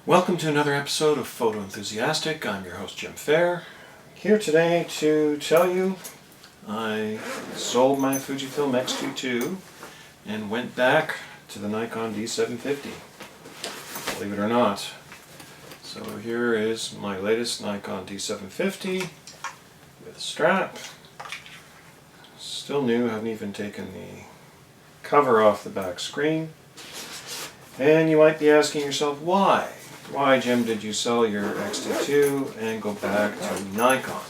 Welcome to another episode of Photo Enthusiastic. I'm your host Jim Fair. Here today to tell you I sold my Fujifilm X-T2 and went back to the Nikon D750. Believe it or not. So here is my latest Nikon D750 with a strap. Still new, haven't even taken the cover off the back screen. And you might be asking yourself, why? Why, Jim, did you sell your X-T2 and go back to Nikon?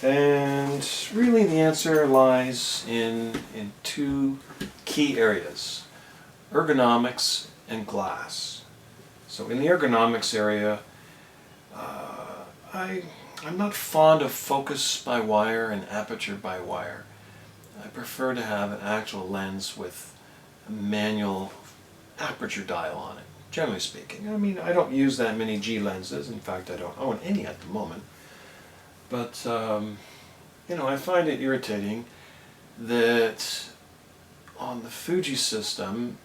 And really the answer lies in two key areas, ergonomics and glass. So in the ergonomics area, I'm not fond of focus by wire and aperture by wire. I prefer to have an actual lens with a manual aperture dial on it, generally speaking. I mean, I don't use that many G lenses. In fact, I don't own any at the moment. But, I find it irritating that on the Fuji system,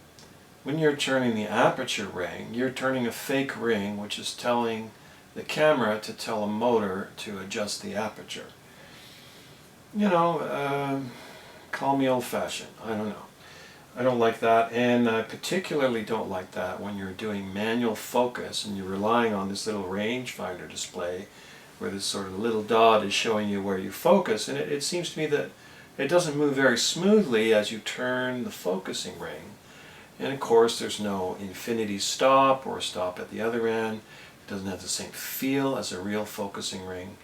when you're turning the aperture ring, you're turning a fake ring, which is telling the camera to tell a motor to adjust the aperture. Call me old-fashioned. I don't know. I don't like that, and I particularly don't like that when you're doing manual focus and you're relying on this little rangefinder display where this sort of little dot is showing you where you focus, and it seems to me that it doesn't move very smoothly as you turn the focusing ring. And of course there's no infinity stop or stop at the other end. It doesn't have the same feel as a real focusing ring.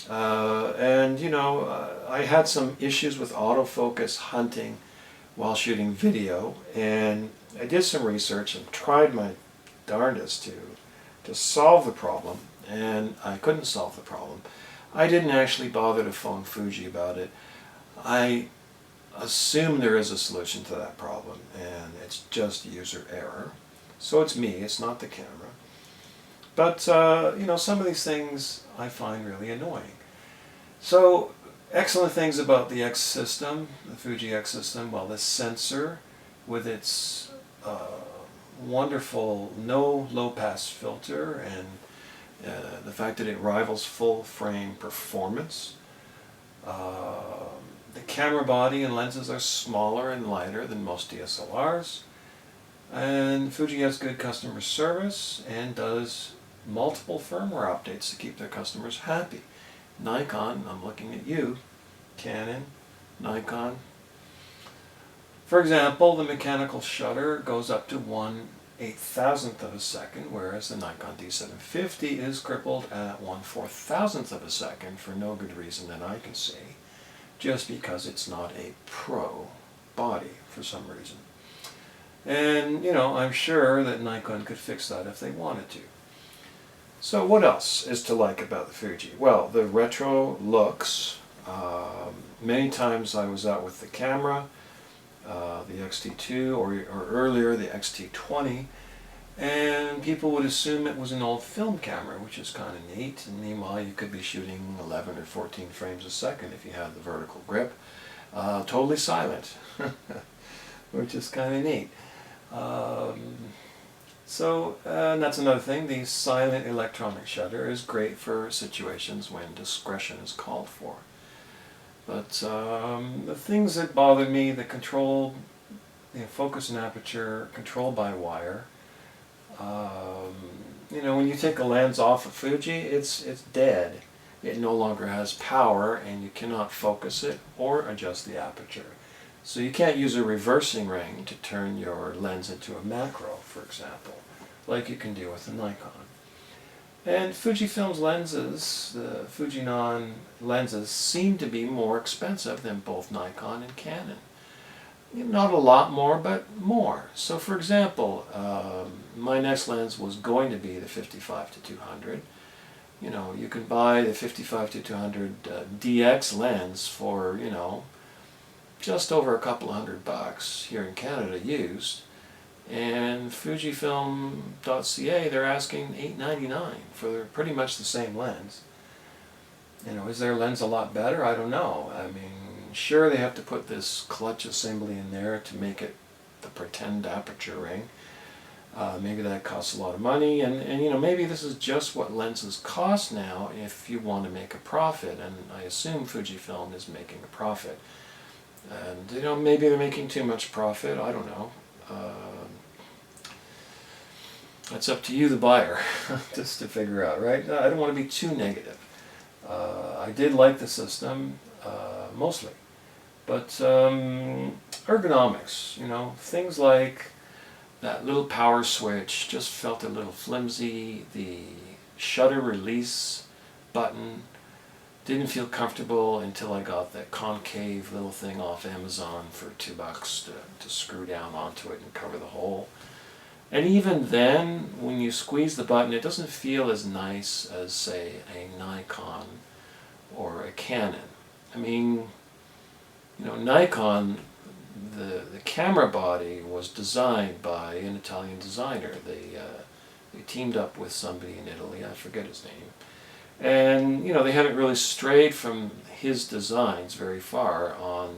I had some issues with autofocus hunting while shooting video, and I did some research and tried my darndest to solve the problem, and I couldn't solve the problem. I didn't actually bother to phone Fuji about it. I assume there is a solution to that problem, and it's just user error. So it's me, it's not the camera. But, some of these things I find really annoying. So, excellent things about the X system, the Fuji X system. Well, the sensor with its wonderful no low-pass filter and the fact that it rivals full-frame performance. The camera body and lenses are smaller and lighter than most DSLRs. And Fuji has good customer service and does multiple firmware updates to keep their customers happy. Nikon, I'm looking at you, Canon, Nikon. For example, the mechanical shutter goes up to 1/8,000th of a second, whereas the Nikon D750 is crippled at 1/4,000th of a second for no good reason that I can see, just because it's not a pro body for some reason. And, I'm sure that Nikon could fix that if they wanted to. So what else is to like about the Fuji? Well, the retro looks. Many times I was out with the camera, the X-T2 or earlier the X-T20, and people would assume it was an old film camera, which is kind of neat. And meanwhile, you could be shooting 11 or 14 frames a second if you had the vertical grip. Totally silent, which is kind of neat. And that's another thing, the silent electronic shutter is great for situations when discretion is called for. But the things that bother me, the control, focus and aperture, control by wire. When you take a lens off of Fuji, it's dead. It no longer has power, and you cannot focus it or adjust the aperture. So you can't use a reversing ring to turn your lens into a macro, for example, like you can do with the Nikon. And Fujifilm's lenses, the Fujinon lenses, seem to be more expensive than both Nikon and Canon. Not a lot more, but more. So for example, my next lens was going to be the 55-200. You can buy the 55-200 DX lens for, just over a couple of $100 here in Canada used. And Fujifilm.ca, they're asking $8.99 for pretty much the same lens. Is their lens a lot better? I don't know. I mean, sure, they have to put this clutch assembly in there to make it the pretend aperture ring. Maybe that costs a lot of money, and you know, maybe this is just what lenses cost now if you want to make a profit, and I assume Fujifilm is making a profit. And you know, maybe they're making too much profit, I don't know. That's up to you, the buyer, just to figure out, right? I don't want to be too negative. I did like the system, mostly. But ergonomics, you know, things like that little power switch just felt a little flimsy. The shutter release button didn't feel comfortable until I got that concave little thing off Amazon for $2 to screw down onto it and cover the hole. And even then, when you squeeze the button, it doesn't feel as nice as, say, a Nikon or a Canon. I mean, you know, Nikon, the camera body was designed by an Italian designer. They teamed up with somebody in Italy, I forget his name. And, you know, they haven't really strayed from his designs very far on,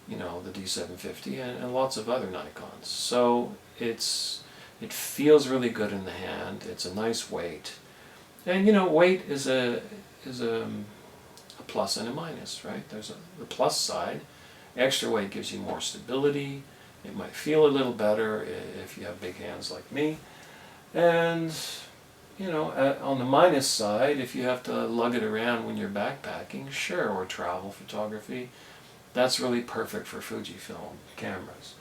you know, the D750 and lots of other Nikons. So it feels really good in the hand. It's a nice weight. And, you know, weight is a plus and a minus, right? There's the plus side. Extra weight gives you more stability. It might feel a little better if you have big hands like me. And, you know, on the minus side, if you have to lug it around when you're backpacking, sure, or travel photography, that's really perfect for Fujifilm cameras.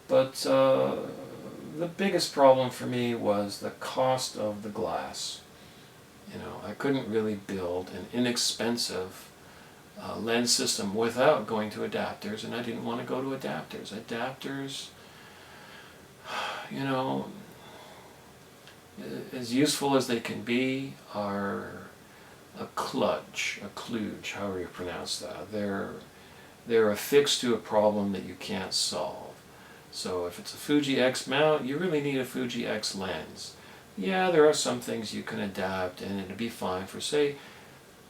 But the biggest problem for me was the cost of the glass. You know, I couldn't really build an inexpensive lens system without going to adapters, and I didn't want to go to adapters. Adapters, you know, as useful as they can be, are a kludge, however you pronounce that. They're affixed to a problem that you can't solve. So if it's a Fuji X mount, you really need a Fuji X lens. Yeah, there are some things you can adapt, and it'd be fine for, say,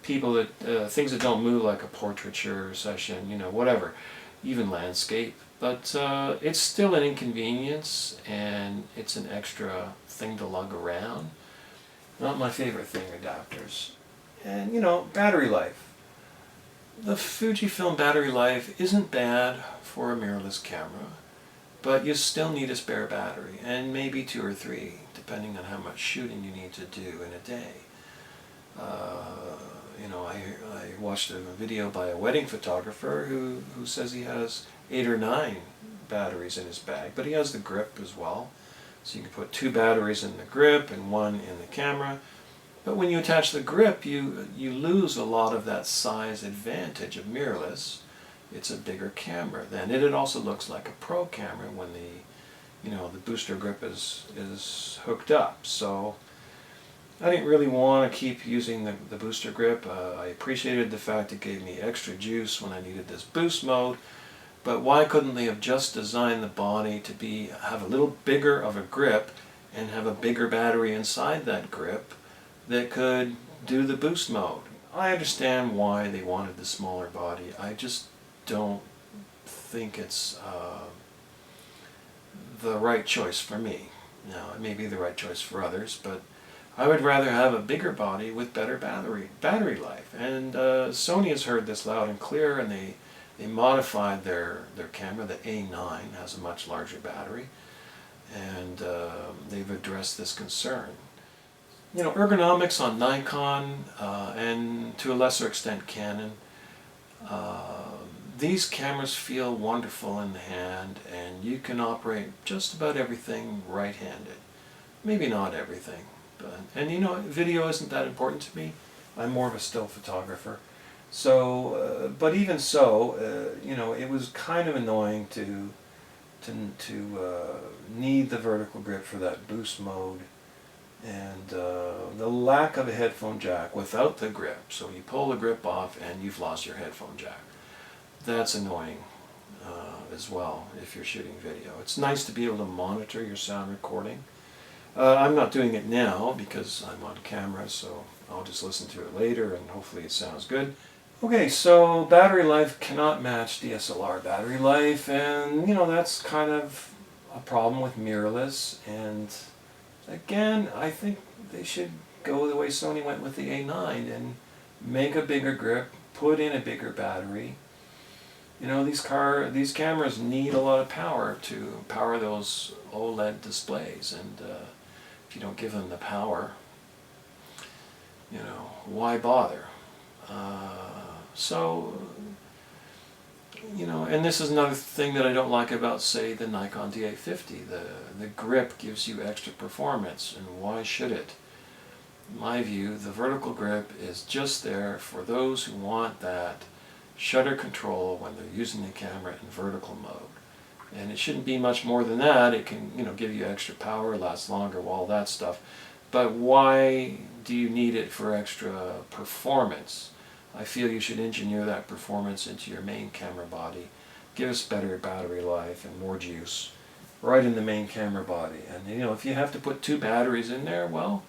people that things that don't move, like a portraiture session, you know, whatever, even landscape. But it's still an inconvenience, and it's an extra thing to lug around. Not my favorite thing, adapters. And you know, battery life. The Fujifilm battery life isn't bad for a mirrorless camera, but you still need a spare battery, and maybe 2 or 3, depending on how much shooting you need to do in a day. You know, I watched a video by a wedding photographer who says he has 8 or 9 batteries in his bag, but he has the grip as well. So you can put 2 batteries in the grip and 1 in the camera. But when you attach the grip, you lose a lot of that size advantage of mirrorless. It's a bigger camera then. It also looks like a pro camera when the booster grip is hooked up. So I didn't really want to keep using the booster grip. I appreciated the fact it gave me extra juice when I needed this boost mode. But why couldn't they have just designed the body to have a little bigger of a grip and have a bigger battery inside that grip that could do the boost mode? I understand why they wanted the smaller body. I just don't think it's the right choice for me. Now, it may be the right choice for others, but I would rather have a bigger body with better battery life. And Sony has heard this loud and clear, and they modified their camera. The A9 has a much larger battery, and they've addressed this concern. You know, ergonomics on Nikon and to a lesser extent Canon, these cameras feel wonderful in the hand, and you can operate just about everything right-handed. Maybe not everything, and you know, video isn't that important to me. I'm more of a still photographer. So, but even so, you know, it was kind of annoying to need the vertical grip for that boost mode, and the lack of a headphone jack without the grip. So you pull the grip off and you've lost your headphone jack. That's annoying as well if you're shooting video. It's nice to be able to monitor your sound recording. I'm not doing it now because I'm on camera, so I'll just listen to it later and hopefully it sounds good. Okay, so battery life cannot match DSLR battery life, and you know, that's kind of a problem with mirrorless, and again, I think they should go the way Sony went with the A9 and make a bigger grip, put in a bigger battery. You know, these cameras need a lot of power to power those OLED displays, and if you don't give them the power, you know, why bother? So, you know, and this is another thing that I don't like about, say, the Nikon D850. The grip gives you extra performance, and why should it? In my view, the vertical grip is just there for those who want that shutter control when they're using the camera in vertical mode. And it shouldn't be much more than that. It can, you know, give you extra power, last longer, all that stuff. But why do you need it for extra performance? I feel you should engineer that performance into your main camera body. Give us better battery life and more juice right in the main camera body. And you know, if you have to put 2 batteries in there, well,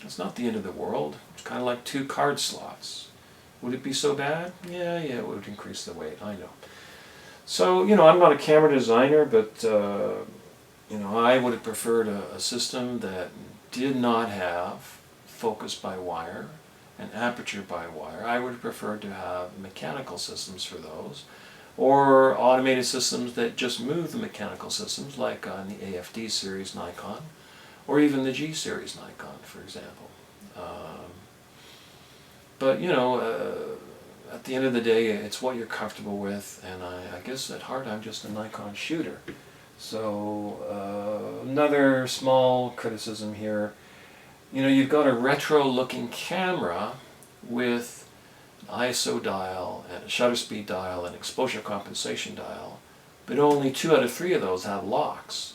it's not the end of the world. It's kind of like 2 card slots. Would it be so bad? Yeah, it would increase the weight, I know. So, you know, I'm not a camera designer, but, you know, I would have preferred a system that did not have focus by wire and aperture by wire. I would have preferred to have mechanical systems for those, or automated systems that just move the mechanical systems, like on the AFD series Nikon, or even the G series Nikon, for example. But, you know, at the end of the day, it's what you're comfortable with, and I guess at heart I'm just a Nikon shooter. So, another small criticism here. You know, you've got a retro-looking camera with an ISO dial, and a shutter speed dial, and exposure compensation dial, but only 2 out of 3 of those have locks.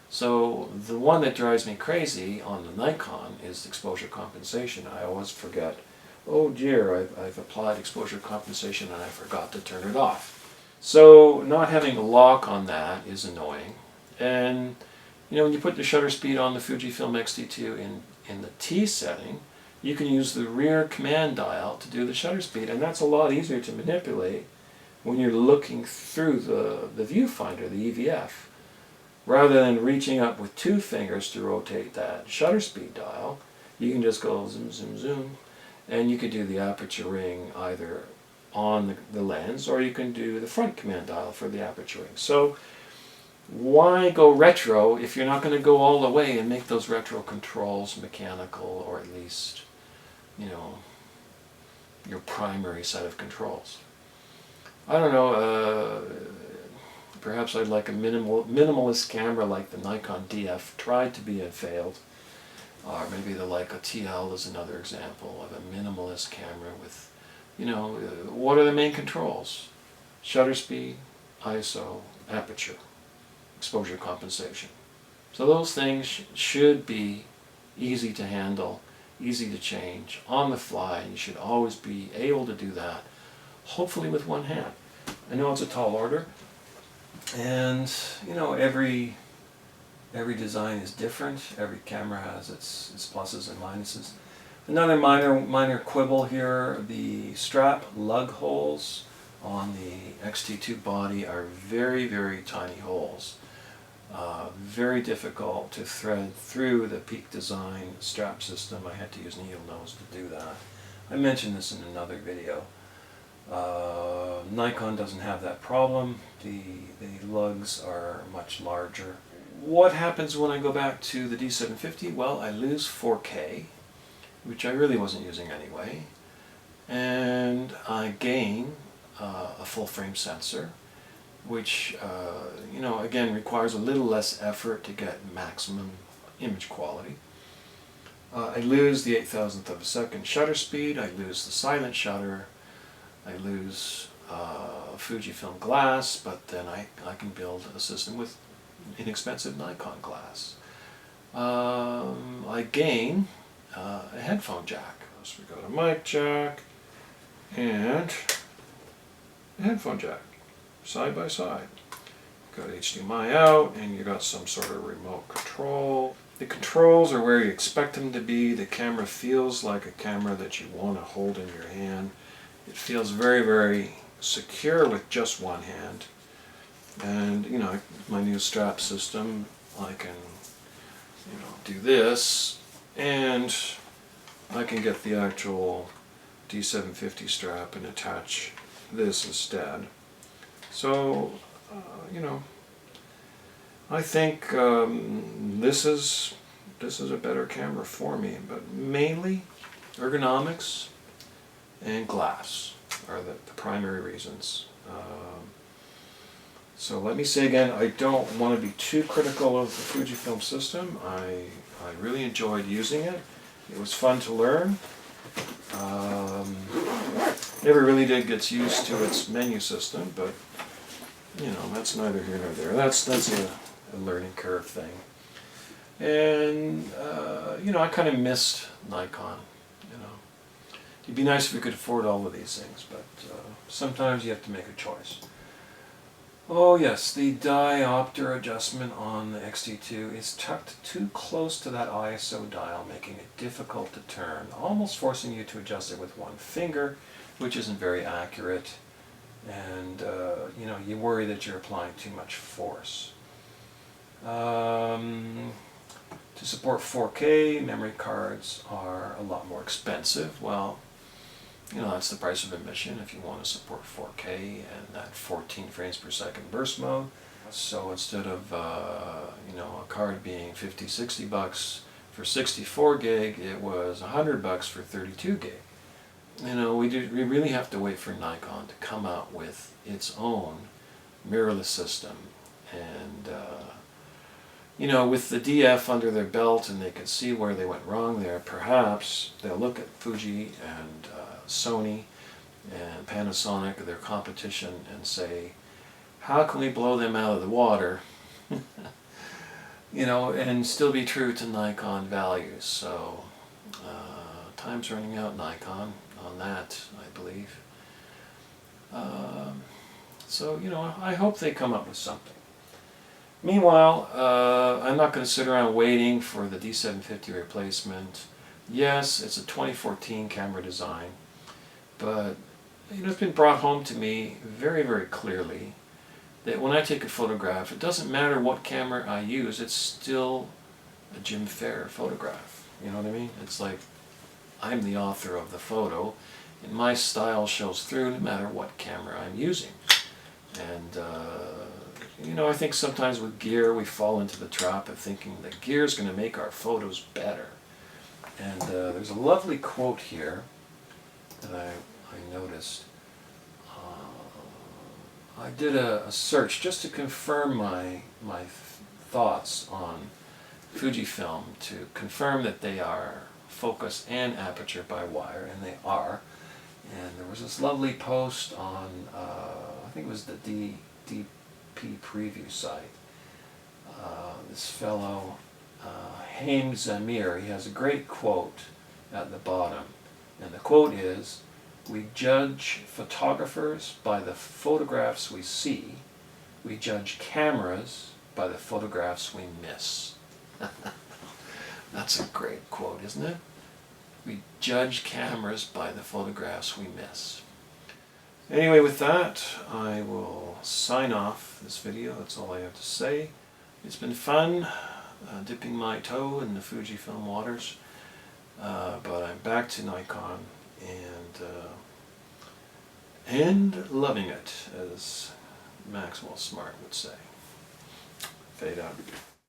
So the one that drives me crazy on the Nikon is exposure compensation. I always forget, oh dear, I've applied exposure compensation and I forgot to turn it off. So not having a lock on that is annoying. And you know, when you put the shutter speed on the Fujifilm X-T2 in the T setting, you can use the rear command dial to do the shutter speed, and that's a lot easier to manipulate when you're looking through the viewfinder, the EVF. Rather than reaching up with 2 fingers to rotate that shutter speed dial, you can just go zoom, zoom, zoom, and you can do the aperture ring either on the lens, or you can do the front command dial for the aperture ring. So why go retro if you're not going to go all the way and make those retro controls mechanical, or at least, you know, your primary set of controls? I don't know, perhaps I'd like a minimalist camera like the Nikon DF tried to be and failed. Or maybe the Leica TL is another example of a minimalist camera with, you know, what are the main controls? Shutter speed, ISO, aperture, exposure compensation. So those things should be easy to handle, easy to change, on the fly, and you should always be able to do that, hopefully with one hand. I know it's a tall order, and you know, every design is different. Every camera has its pluses and minuses. Another minor quibble here: the strap lug holes on the X-T2 body are very, very tiny holes. Very difficult to thread through the Peak Design strap system. I had to use needle nose to do that. I mentioned this in another video. Nikon doesn't have that problem. The lugs are much larger. What happens when I go back to the D750? Well, I lose 4K, which I really wasn't using anyway, and I gain a full frame sensor, which you know, again, requires a little less effort to get maximum image quality. I lose the 8,000th of a second shutter speed. I lose the silent shutter. I lose Fujifilm glass, but then I can build a system with inexpensive Nikon glass. I gain a headphone jack. So we got a mic jack and a headphone jack, side by side. Got HDMI out, and you got some sort of remote control. The controls are where you expect them to be. The camera feels like a camera that you want to hold in your hand. It feels very, very secure with just one hand. And my new strap system, I can do this, and I can get the actual D750 strap and attach this instead. So I think this is a better camera for me, but mainly ergonomics and glass are the primary reasons. So let me say again, I don't want to be too critical of the Fujifilm system. I really enjoyed using it. It was fun to learn. Never really did get used to its menu system, but that's neither here nor there. That's a learning curve thing. And I kind of missed Nikon. It'd be nice if we could afford all of these things, but sometimes you have to make a choice. Oh yes, the diopter adjustment on the XT2 is tucked too close to that ISO dial, making it difficult to turn, almost forcing you to adjust it with one finger, which isn't very accurate, and you worry that you're applying too much force. To support 4K, memory cards are a lot more expensive. Well, that's the price of admission if you want to support 4K and that 14 frames per second burst mode. So instead of a card being $50-60 for 64 gig, it was $100 for 32 gig. We really have to wait for Nikon to come out with its own mirrorless system, and with the DF under their belt and they can see where they went wrong there, perhaps they'll look at Fuji and Sony and Panasonic, their competition, and say, how can we blow them out of the water and still be true to Nikon values. So time's running out, Nikon, on that, I believe. So I hope they come up with something. Meanwhile, I'm not going to sit around waiting for the D750 replacement. Yes, it's a 2014 camera design, but it's been brought home to me very, very clearly that when I take a photograph, it doesn't matter what camera I use, it's still a Jim Fair photograph. You know what I mean? It's like I'm the author of the photo, and my style shows through no matter what camera I'm using. And I think sometimes with gear we fall into the trap of thinking that gear is going to make our photos better. And there's a lovely quote here that I noticed. I did a search just to confirm my thoughts on Fujifilm, to confirm that they are focus and aperture by wire, and they are. And there was this lovely post on, I think it was the DP preview site. This fellow, Haim Zamir, he has a great quote at the bottom. And the quote is, "We judge photographers by the photographs we see. We judge cameras by the photographs we miss." That's a great quote, isn't it? We judge cameras by the photographs we miss. Anyway, with that, I will sign off this video. That's all I have to say. It's been fun dipping my toe in the Fujifilm waters, but I'm back to Nikon and loving it, as Maxwell Smart would say. Fade out.